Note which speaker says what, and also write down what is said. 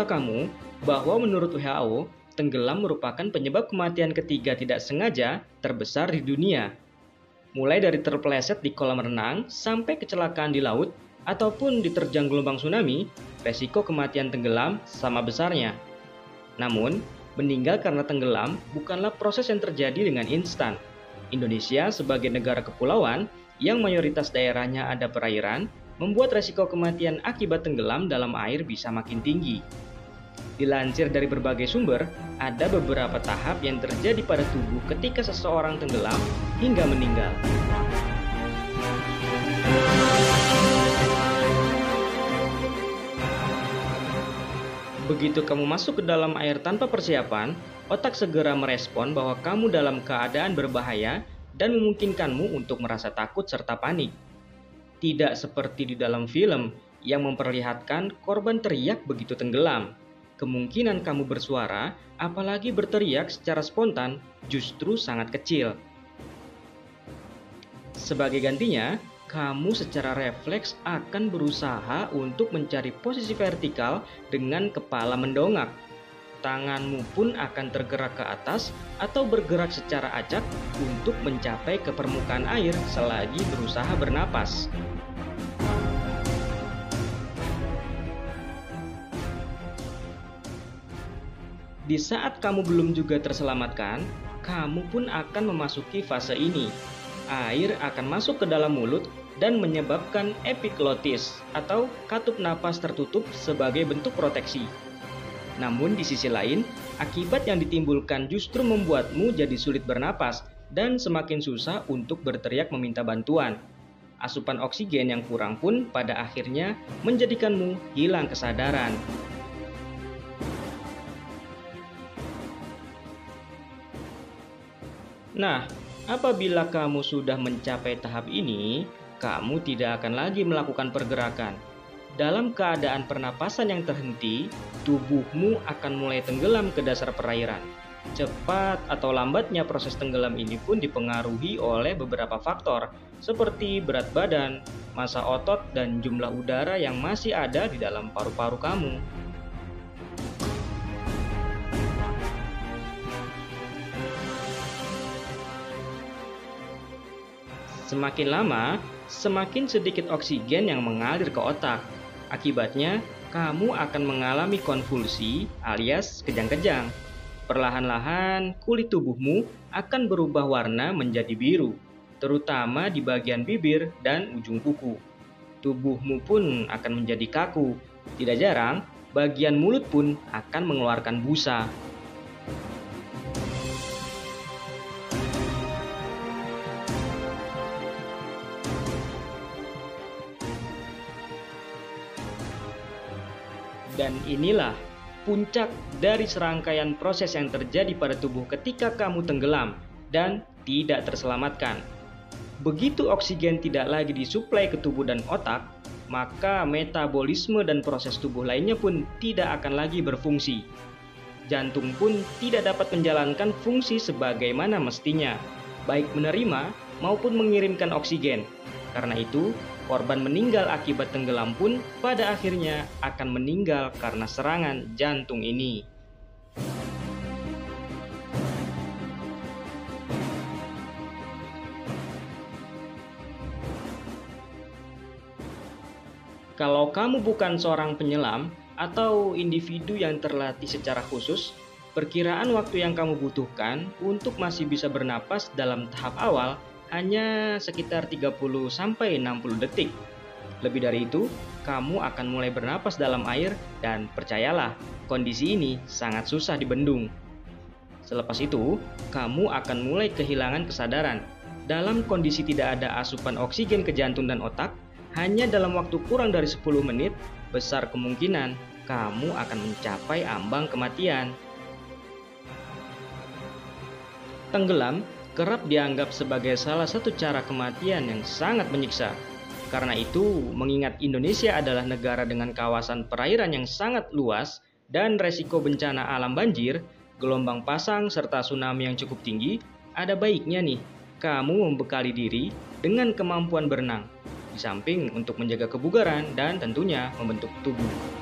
Speaker 1: Tahukah kamu bahwa menurut WHO, tenggelam merupakan penyebab kematian ketiga tidak sengaja terbesar di dunia? Mulai dari terpeleset di kolam renang sampai kecelakaan di laut ataupun diterjang gelombang tsunami, resiko kematian tenggelam sama besarnya. Namun, meninggal karena tenggelam bukanlah proses yang terjadi dengan instan. Indonesia sebagai negara kepulauan yang mayoritas daerahnya ada perairan, membuat resiko kematian akibat tenggelam dalam air bisa makin tinggi. Dilansir dari berbagai sumber, ada beberapa tahap yang terjadi pada tubuh ketika seseorang tenggelam hingga meninggal. Begitu kamu masuk ke dalam air tanpa persiapan, otak segera merespon bahwa kamu dalam keadaan berbahaya dan memungkinkanmu untuk merasa takut serta panik. Tidak seperti di dalam film yang memperlihatkan korban teriak begitu tenggelam. Kemungkinan kamu bersuara, apalagi berteriak secara spontan, justru sangat kecil. Sebagai gantinya, kamu secara refleks akan berusaha untuk mencari posisi vertikal dengan kepala mendongak. Tanganmu pun akan tergerak ke atas atau bergerak secara acak untuk mencapai ke permukaan air selagi berusaha bernapas. Di saat kamu belum juga terselamatkan, kamu pun akan memasuki fase ini. Air akan masuk ke dalam mulut dan menyebabkan epiglotis atau katup napas tertutup sebagai bentuk proteksi. Namun di sisi lain, akibat yang ditimbulkan justru membuatmu jadi sulit bernapas dan semakin susah untuk berteriak meminta bantuan. Asupan oksigen yang kurang pun pada akhirnya menjadikanmu hilang kesadaran. Nah, apabila kamu sudah mencapai tahap ini, kamu tidak akan lagi melakukan pergerakan. Dalam keadaan pernapasan yang terhenti, tubuhmu akan mulai tenggelam ke dasar perairan. Cepat atau lambatnya proses tenggelam ini pun dipengaruhi oleh beberapa faktor, seperti berat badan, massa otot, dan jumlah udara yang masih ada di dalam paru-paru kamu. Semakin lama, semakin sedikit oksigen yang mengalir ke otak. Akibatnya, kamu akan mengalami konvulsi alias kejang-kejang. Perlahan-lahan, kulit tubuhmu akan berubah warna menjadi biru, terutama di bagian bibir dan ujung kuku. Tubuhmu pun akan menjadi kaku. Tidak jarang, bagian mulut pun akan mengeluarkan busa. Dan inilah puncak dari serangkaian proses yang terjadi pada tubuh ketika kamu tenggelam dan tidak terselamatkan. Begitu oksigen tidak lagi disuplai ke tubuh dan otak, maka metabolisme dan proses tubuh lainnya pun tidak akan lagi berfungsi. Jantung pun tidak dapat menjalankan fungsi sebagaimana mestinya, baik menerima maupun mengirimkan oksigen. Karena itu, korban meninggal akibat tenggelam pun pada akhirnya akan meninggal karena serangan jantung ini. Kalau kamu bukan seorang penyelam atau individu yang terlatih secara khusus, perkiraan waktu yang kamu butuhkan untuk masih bisa bernapas dalam tahap awal hanya sekitar 30-60 detik. Lebih dari itu, kamu akan mulai bernapas dalam air dan percayalah, kondisi ini sangat susah dibendung. Selepas itu, kamu akan mulai kehilangan kesadaran. Dalam kondisi tidak ada asupan oksigen ke jantung dan otak, hanya dalam waktu kurang dari 10 menit, besar kemungkinan kamu akan mencapai ambang kematian. Tenggelam kerap dianggap sebagai salah satu cara kematian yang sangat menyiksa. Karena itu, mengingat Indonesia adalah negara dengan kawasan perairan yang sangat luas dan resiko bencana alam banjir, gelombang pasang, serta tsunami yang cukup tinggi, ada baiknya nih, kamu membekali diri dengan kemampuan berenang, di samping untuk menjaga kebugaran dan tentunya membentuk tubuh.